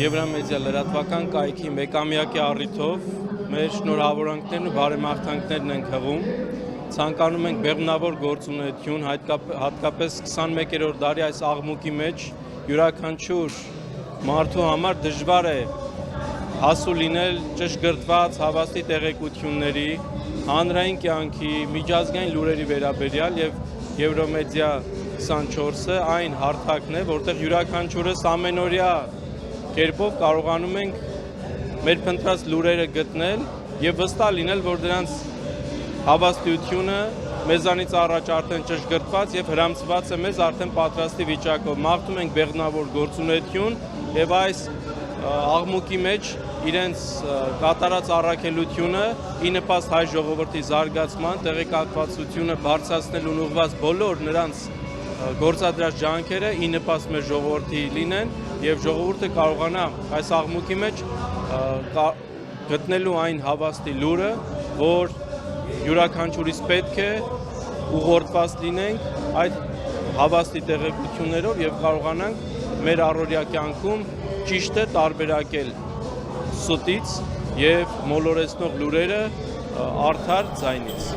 Եվրամեդիա լրատվական կայքի մեկամյակի առիթով մեր շնորհավորանքներն ու բարեմաղթանքներն ենք հղում։ Ցանկանում ենք բեղմնավոր գործունեություն, հատկապես 21-րդ դարի այս աղմուկի մեջ յուրաքանչյուր մարդու համար դժվար է հասու լինել ճշգրտված հավաստի տեղեկությունների, հանրային կյանքի, միջազգային լուրերի վերաբերյալ եւ Եվրամեդիա 24-ը այն հարթակն է, որտեղ յուրաքանչյուրս ամենօրյա կերպով կարողանում ենք մեր փնտրած լուրերը գտնել եւ վստահ լինել, որ դրանց հավաստիությունը մեզանից առաջ արդեն ճշգրտված եւ հրամցված է մեզ արդեն պատրաստի վիճակով։ Մաղթում ենք բեղմնավոր գործունեություն եւ այս աղմուկի մեջ իրենց կատարած առաքելությունը ի նպաստ հայ ժողովրդի զարգացման, տեղեկատվացությունը բարձրացնելուն ուղղված բոլոր նրանց գործադրած ջանքերը ի նպաստ մեր ժողովրդի լինեն եւ ժողովուրդը կարողանա այս աղմուկի մեջ գտնելու այն հավաստի լուրը, որ յուրաքանչյուրիս պետք է ուղղորդված լինենք այդ հավաստի տեղեկություններով եւ կարողանանք մեր առօրյա կյանքում ճիշտը տարբերակել սուտից եւ մոլորեցնող լուրերը արդար ձայնից։